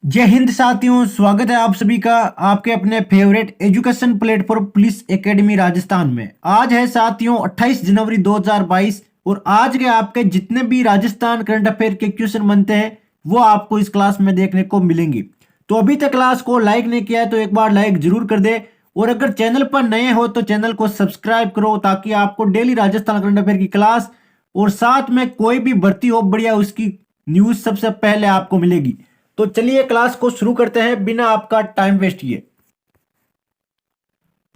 जय हिंद साथियों, स्वागत है आप सभी का आपके अपने favourite education platform police academy Rajasthan में। आज है साथियों 28 जनवरी 2022 और आज के आपके जितने भी राजस्थान करंट अफेयर के क्वेश्चन बनते हैं वो आपको इस क्लास में देखने को मिलेंगी। तो अभी तक क्लास को लाइक नहीं किया है तो एक बार लाइक जरूर कर दे और अगर चैनल पर नए हो तो चैनल को सब्सक्राइब करो ताकि आपको डेली राजस्थान करंट अफेयर की क्लास और साथ में कोई भी भर्ती हो बढ़िया उसकी न्यूज सबसे पहले आपको मिलेगी। तो चलिए क्लास को शुरू करते हैं बिना आपका टाइम वेस्ट किए।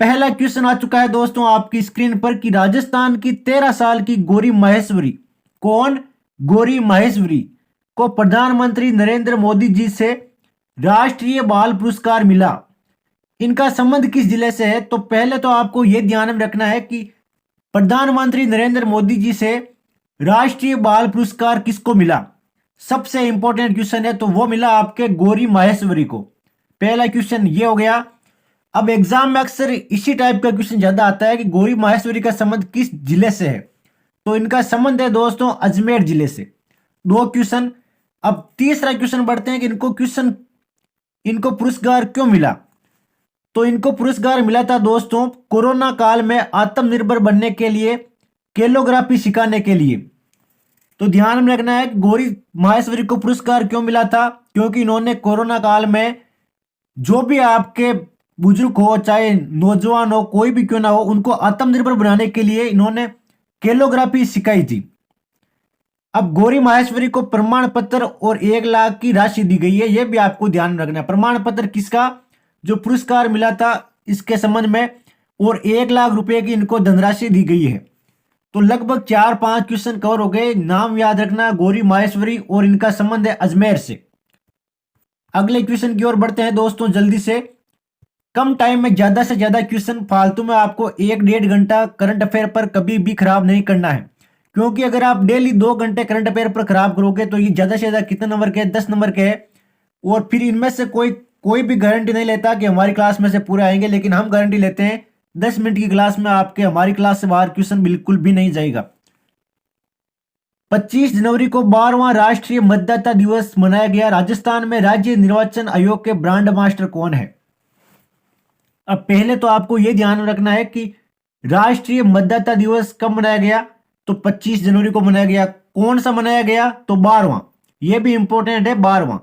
पहला क्वेश्चन आ चुका है दोस्तों आपकी स्क्रीन पर कि राजस्थान की 13 साल की गौरी महेश्वरी कौन गौरी महेश्वरी को प्रधानमंत्री नरेंद्र मोदी जी से राष्ट्रीय बाल पुरस्कार मिला। इनका संबंध किस जिले से है? तो पहले तो आपको यह ध्यान में रखना है कि प्रधानमंत्री नरेंद्र मोदी जी से राष्ट्रीय बाल पुरस्कार किसको मिला। सबसे इंपॉर्टेंट क्वेश्चन है तो वो मिला आपके गौरी माहेश्वरी को। पहला क्वेश्चन ये हो गया। अब एग्जाम में अक्सर इसी टाइप का क्वेश्चन ज्यादा आता है कि गौरी माहेश्वरी का संबंध किस जिले से है। तो इनका संबंध है दोस्तों अजमेर जिले से। दो क्वेश्चन। अब तीसरा क्वेश्चन बढ़ते हैं कि इनको पुरस्कार क्यों मिला। तो इनको पुरस्कार मिला था दोस्तों कोरोना काल में आत्मनिर्भर बनने के लिए, कैलोग्राफी सिखाने के लिए। तो ध्यान में रखना है कि गौरी माहेश्वरी को पुरस्कार क्यों मिला था, क्योंकि इन्होंने कोरोना काल में जो भी आपके बुजुर्ग हो चाहे नौजवान हो कोई भी क्यों ना हो उनको आत्मनिर्भर बनाने के लिए इन्होंने कैलोग्राफी सिखाई थी। अब गौरी माहेश्वरी को प्रमाण पत्र और 1 लाख की राशि दी गई है, यह भी आपको ध्यान में रखना है। प्रमाण पत्र किसका? जो पुरस्कार मिला था इसके संबंध में, और 1 लाख रुपए की इनको धनराशि दी गई है। तो लगभग 4-5 क्वेश्चन कवर हो गए। नाम याद रखना गौरी माहेश्वरी और इनका संबंध है अजमेर से। अगले क्वेश्चन की ओर बढ़ते हैं दोस्तों जल्दी से। कम टाइम में ज्यादा से ज्यादा क्वेश्चन फालतू में आपको 1-1.5 घंटा करंट अफेयर पर कभी भी खराब नहीं करना है, क्योंकि अगर आप डेली 2 घंटे करंट अफेयर पर खराब करोगे तो ये ज्यादा से ज्यादा कितने नंबर के? 10 नंबर के है। और फिर इनमें से कोई भी गारंटी नहीं लेता कि हमारी क्लास में से पूरे आएंगे, लेकिन हम गारंटी लेते हैं 10 मिनट की क्लास में आपके हमारी क्लास से बाहर क्वेश्चन बिल्कुल भी नहीं जाएगा। 25 जनवरी को 12वां राष्ट्रीय मतदाता दिवस मनाया गया। राजस्थान में राज्य निर्वाचन आयोग के ब्रांड मास्टर कौन है? अब पहले तो आपको यह ध्यान में रखना है कि राष्ट्रीय मतदाता दिवस कब मनाया गया। तो 25 जनवरी को मनाया गया। कौन सा मनाया गया? तो 12वां। यह भी इंपॉर्टेंट है, 12वां।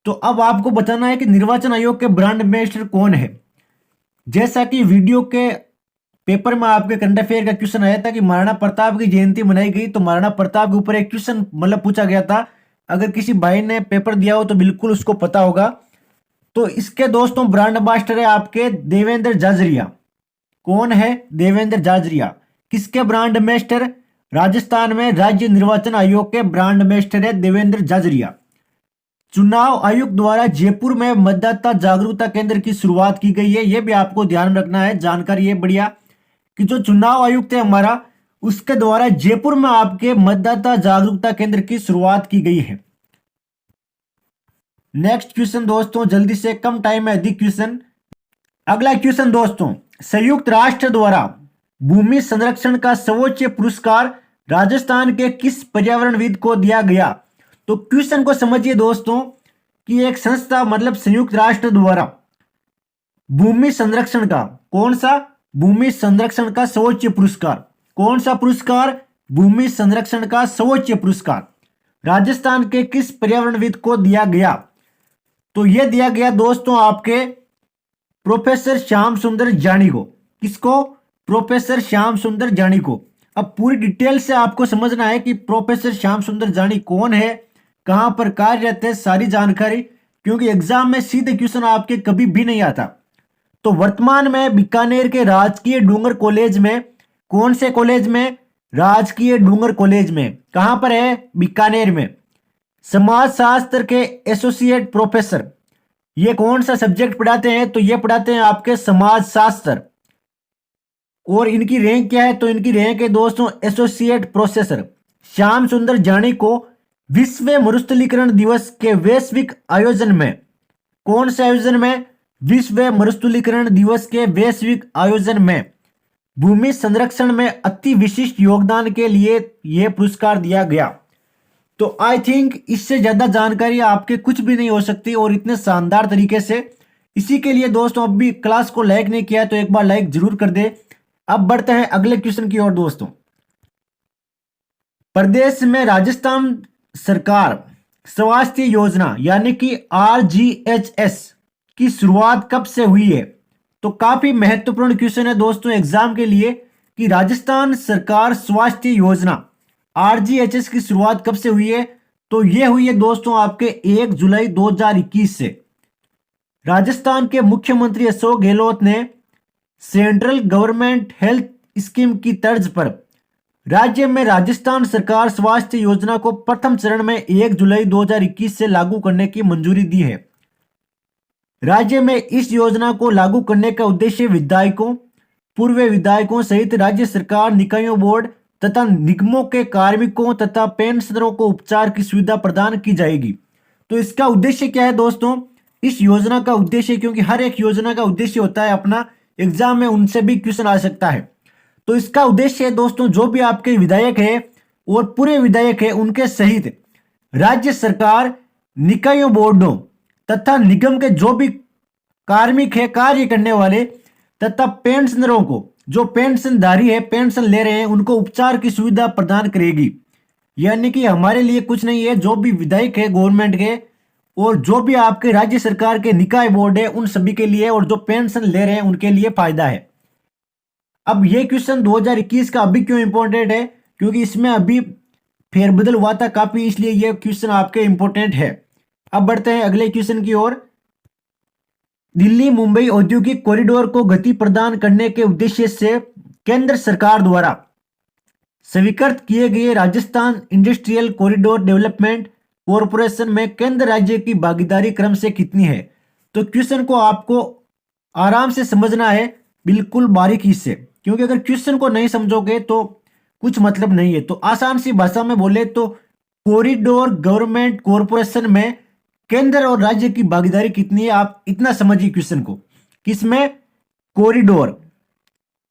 तो अब आपको बताना है कि निर्वाचन आयोग के ब्रांड मास्टर कौन है। जैसा कि वीडियो के पेपर में आपके करंट अफेयर का क्वेश्चन आया था कि महाराणा प्रताप की जयंती मनाई गई, तो महाराणा प्रताप के ऊपर एक क्वेश्चन मतलब पूछा गया था। अगर किसी भाई ने पेपर दिया हो तो बिल्कुल उसको पता होगा। तो इसके दोस्तों ब्रांड मास्टर है आपके देवेंद्र झाझरिया। कौन है? देवेंद्र झाझरिया। किसके ब्रांड मास्टर? राजस्थान में राज्य निर्वाचन आयोग के ब्रांड मास्टर है देवेंद्र झाझरिया। चुनाव आयुक्त द्वारा जयपुर में मतदाता जागरूकता केंद्र की शुरुआत की गई है, यह भी आपको ध्यान में रखना है। जानकारी है बढ़िया कि जो चुनाव आयुक्त है हमारा उसके द्वारा जयपुर में आपके मतदाता जागरूकता केंद्र की शुरुआत की गई है। नेक्स्ट क्वेश्चन दोस्तों जल्दी से, कम टाइम में अधिक क्वेश्चन। अगला क्वेश्चन दोस्तों, संयुक्त राष्ट्र द्वारा भूमि संरक्षण का सर्वोच्च पुरस्कार राजस्थान के किस पर्यावरणविद को दिया गया? तो क्वेश्चन को समझिए दोस्तों कि एक संस्था मतलब संयुक्त राष्ट्र द्वारा भूमि संरक्षण का कौन सा? भूमि संरक्षण का सर्वोच्च पुरस्कार। कौन सा पुरस्कार? भूमि संरक्षण का सर्वोच्च पुरस्कार राजस्थान के किस पर्यावरणविद को दिया गया? तो यह दिया गया दोस्तों आपके प्रोफेसर श्याम सुंदर जानी को। किसको? प्रोफेसर श्याम सुंदर जानी को। अब पूरी डिटेल से आपको समझना है कि प्रोफेसर श्याम सुंदर जानी कौन है, कहां पर कार्यरत है, सारी जानकारी, क्योंकि एग्जाम में सीधे क्वेश्चन आपके कभी भी नहीं आता। तो वर्तमान में बीकानेर के राजकीय डूंगर कॉलेज में, कौन से कॉलेज में? राजकीय डूंगर कॉलेज में। कहां पर है? बीकानेर में। समाज शास्त्र के एसोसिएट प्रोफेसर, ये कौन सा सब्जेक्ट पढ़ाते हैं? तो ये पढ़ाते हैं आपके समाज शास्त्र। और इनकी रैंक क्या है? तो इनकी रैंक है दोस्तों एसोसिएट प्रोफेसर। श्याम सुंदर जानी को विश्व मरुस्थलीकरण दिवस के वैश्विक आयोजन में, कौन से आयोजन में? विश्व मरुस्थलीकरण दिवस के वैश्विक आयोजन में भूमि संरक्षण में अति विशिष्ट योगदान के लिए यह पुरस्कार दिया गया। तो आई थिंक इससे ज्यादा जानकारी आपके कुछ भी नहीं हो सकती और इतने शानदार तरीके से। इसी के लिए दोस्तों अब भी क्लास को लाइक नहीं किया तो एक बार लाइक जरूर कर दे। अब बढ़ते हैं अगले क्वेश्चन की ओर दोस्तों। प्रदेश में राजस्थान सरकार स्वास्थ्य योजना यानी कि RGHS की शुरुआत कब से हुई है? तो काफी महत्वपूर्ण क्वेश्चन है दोस्तों एग्जाम के लिए कि राजस्थान सरकार स्वास्थ्य योजना RGHS की शुरुआत कब से हुई है? तो यह हुई है दोस्तों आपके 1 जुलाई 2021 से। राजस्थान के मुख्यमंत्री अशोक गहलोत ने सेंट्रल गवर्नमेंट हेल्थ स्कीम की तर्ज पर राज्य में राजस्थान सरकार स्वास्थ्य योजना को प्रथम चरण में 1 जुलाई 2021 से लागू करने की मंजूरी दी है। राज्य में इस योजना को लागू करने का उद्देश्य विधायकों, पूर्व विधायकों सहित राज्य सरकार, निकायों, बोर्ड तथा निगमों के कार्मिकों तथा पेंशनरों को उपचार की सुविधा प्रदान की जाएगी। तो इसका उद्देश्य क्या है दोस्तों? इस योजना का उद्देश्य, क्योंकि हर एक योजना का उद्देश्य होता है अपना, एग्जाम में उनसे भी क्वेश्चन आ सकता है। तो इसका उद्देश्य है दोस्तों जो भी आपके विधायक है और पूरे विधायक है उनके सहित राज्य सरकार, निकायों, बोर्डों तथा निगम के जो भी कार्मिक है, कार्य करने वाले तथा पेंशनरों को, जो पेंशनधारी है, पेंशन ले रहे हैं, उनको उपचार की सुविधा प्रदान करेगी। यानी कि हमारे लिए कुछ नहीं है, जो भी विधायक है गवर्नमेंट के और जो भी आपके राज्य सरकार के निकाय बोर्ड है उन सभी के लिए, और जो पेंशन ले रहे हैं उनके लिए फायदा है। अब ये क्वेश्चन 2021 का अभी क्यों इंपॉर्टेंट है? क्योंकि इसमें अभी फेरबदल हुआ था काफी, इसलिए ये क्वेश्चन आपके इंपॉर्टेंट है। अब बढ़ते हैं अगले क्वेश्चन की ओर। दिल्ली मुंबई औद्योगिक कॉरिडोर को गति प्रदान करने के उद्देश्य से केंद्र सरकार द्वारा स्वीकृत किए गए Rajasthan industrial corridor development corporation में केंद्र राज्य की भागीदारी क्रम से कितनी है? तो क्वेश्चन को आपको आराम से समझना है, बिल्कुल बारीकी से, क्योंकि अगर क्वेश्चन को नहीं समझोगे तो कुछ मतलब नहीं है। तो आसान सी भाषा में बोले तो कॉरिडोर गवर्नमेंट कॉरपोरेशन में केंद्र और राज्य की भागीदारी कितनी है, आप इतना समझिए क्वेश्चन को। किसमें? कॉरिडोर।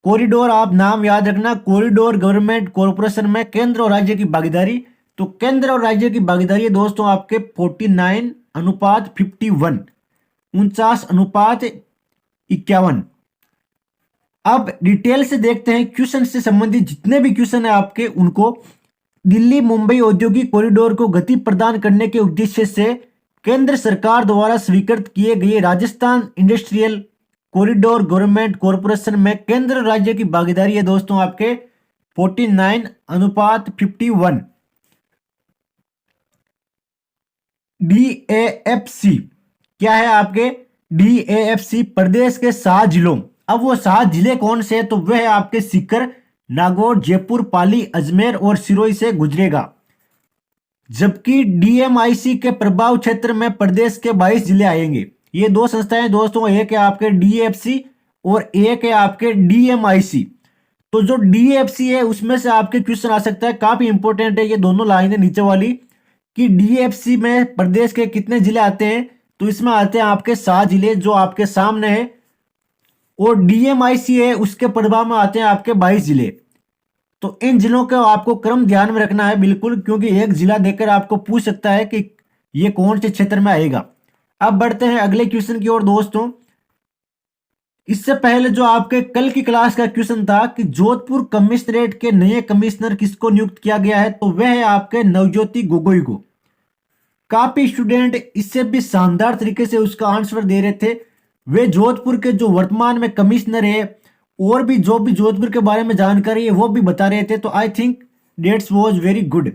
कॉरिडोर आप नाम याद रखना, कॉरिडोर गवर्नमेंट कॉरपोरेशन में केंद्र और राज्य की भागीदारी। तो केंद्र और राज्य की भागीदारी है दोस्तों आपके 49:51, 49:51। अब डिटेल से देखते हैं क्वेश्चन से संबंधित जितने भी क्वेश्चन है आपके उनको। दिल्ली मुंबई औद्योगिक कॉरिडोर को गति प्रदान करने के उद्देश्य से केंद्र सरकार द्वारा स्वीकृत किए गए Rajasthan industrial corridor government corporation में केंद्र राज्य की भागीदारी है दोस्तों आपके 49:51। DAFC क्या है आपके? DAFC प्रदेश के 7 जिलों, अब वो 7 जिले कौन से हैं? तो वह है आपके सीकर, नागौर, जयपुर, पाली, अजमेर और सिरोही से गुजरेगा। जबकि DMIC के प्रभाव क्षेत्र में प्रदेश के 22 जिले आएंगे। ये दो संस्थाएं दोस्तों, एक है आपके DAFC और एक है आपके DMIC। तो जो DAFC है उसमें से आपके क्वेश्चन आ सकता है, काफी इंपॉर्टेंट है ये दोनों लाइनें नीचे वाली, कि DAFC में प्रदेश के कितने जिले आते हैं? तो इसमें आते हैं आपके 7 जिले जो आपके सामने है, और DMIC है उसके प्रभाव में आते हैं आपके 22 जिले। तो इन जिलों का आपको क्रम ध्यान में रखना है बिल्कुल, क्योंकि एक जिला देकर आपको पूछ सकता है कि ये कौन से क्षेत्र में आएगा। अब बढ़ते हैं अगले क्वेश्चन की ओर दोस्तों। इससे पहले जो आपके कल की क्लास का क्वेश्चन था कि जोधपुर कमिश्नरेट के नए कमिश्नर किसको नियुक्त किया गया है, तो वह है आपके नवज्योति गोगोई को। काफी स्टूडेंट इससे भी शानदार तरीके से उसका आंसर दे रहे थे। वे जोधपुर के जो वर्तमान में कमिश्नर है और भी जो भी जोधपुर के बारे में जानकारी है वो भी बता रहे थे। तो I think that's was very good.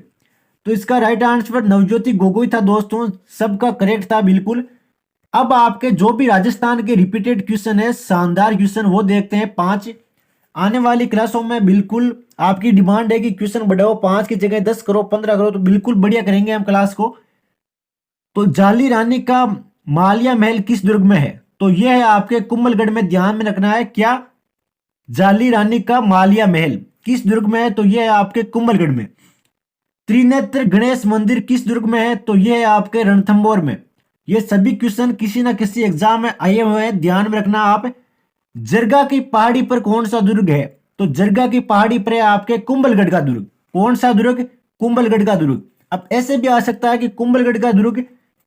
तो इसका राइट आंसर नवज्योति गोगोई था दोस्तों, सबका करेक्ट था बिल्कुल। अब आपके जो भी राजस्थान के रिपीटेड क्वेश्चन है, शानदार क्वेश्चन, वो देखते हैं 5। आने वाली क्लासों में बिल्कुल आपकी डिमांड है कि क्वेश्चन बढ़ाओ, 5 की जगह 10 करो, 15 करो, तो बिल्कुल बढ़िया करेंगे हम क्लास को। तो जाली रानी का मालिया महल किस दुर्ग में है? तो यह है आपके कुंभलगढ़ में, ध्यान में रखना है। क्या? जाली रानी का मालिया महल किस दुर्ग में है? तो यह है आपके कुंभलगढ़ में। त्रिनेत्र गणेश मंदिर किस दुर्ग में है? तो यह है आपके रणथंभौर में। ये सभी क्वेश्चन किसी ना किसी एग्जाम में आए हुए हैं, ध्यान में रखना आप। जरगा की पहाड़ी पर कौन सा दुर्ग है? तो जरगा की पहाड़ी पर है आपके कुंभलगढ़ का दुर्ग। कौन सा दुर्ग? कुंभलगढ़ का दुर्ग। अब ऐसे भी आ सकता है कि कुंभलगढ़ का दुर्ग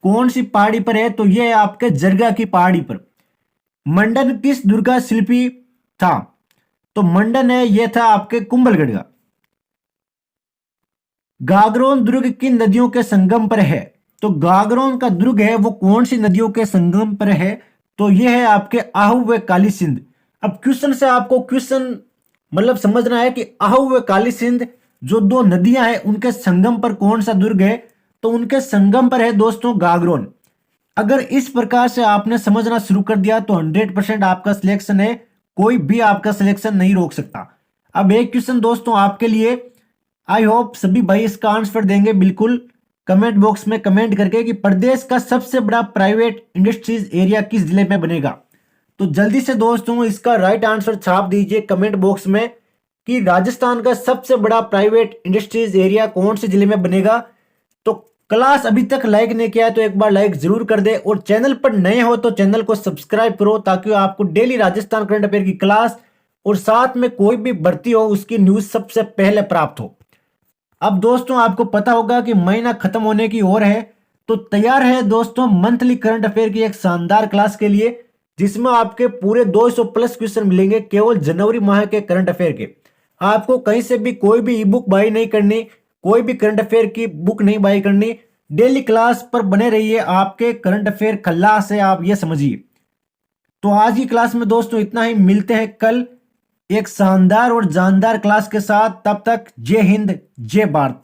कौन सी पहाड़ी पर है, तो यह है आपके जरगा की पहाड़ी पर। मंडन किस दुर्ग का शिल्पी था, तो मंडन है यह था आपके कुंभलगढ़ का। गागरोन दुर्ग किन नदियों के संगम पर है, तो गागरोन का दुर्ग है वो कौन सी नदियों के संगम पर है, तो यह है आपके आहू व काली सिंध। अब क्वेश्चन से आपको क्वेश्चन मतलब समझना है कि आहू व काली सिंध जो दो नदियां हैं उनके संगम पर कौन सा दुर्ग है, तो उनके संगम पर है दोस्तों गागरोन। अगर इस प्रकार से आपने समझना शुरू कर दिया तो 100% आपका सिलेक्शन है, कोई भी आपका सिलेक्शन नहीं रोक सकता। अब एक क्वेश्चन दोस्तों आपके लिए, आई होप सभी भाई इसका आंसर देंगे बिल्कुल कमेंट बॉक्स में कमेंट करके कि प्रदेश का सबसे बड़ा प्राइवेट इंडस्ट्रीज एरिया किस जिले में बनेगा। तो जल्दी से दोस्तों इसका राइट आंसर छाप दीजिए कमेंट बॉक्स में कि राजस्थान का सबसे बड़ा प्राइवेट इंडस्ट्रीज एरिया कौन से जिले में बनेगा। तो क्लास अभी तक लाइक नहीं किया है तो एक बार लाइक जरूर कर दे, और चैनल पर नए हो तो चैनल को सब्सक्राइब करो ताकि आपको डेली राजस्थान करंट अफेयर की क्लास और साथ में कोई भी भर्ती हो उसकी न्यूज सबसे पहले प्राप्त हो। अब दोस्तों आपको पता होगा कि महीना खत्म होने की ओर है, तो तैयार है दोस्तों मंथली करंट अफेयर की एक शानदार क्लास के लिए, जिसमें आपके पूरे 200 प्लस क्वेश्चन मिलेंगे केवल जनवरी माह के करंट अफेयर के। आपको कहीं से भी कोई भी ई बुक बाई नहीं करनी, कोई भी करंट अफेयर की बुक नहीं बाई करनी, डेली क्लास पर बने रहिए, आपके करंट अफेयर खल्लास है, आप ये समझिए। तो आज की क्लास में दोस्तों इतना ही, मिलते हैं कल एक शानदार और जानदार क्लास के साथ। तब तक जय हिंद जय भारत।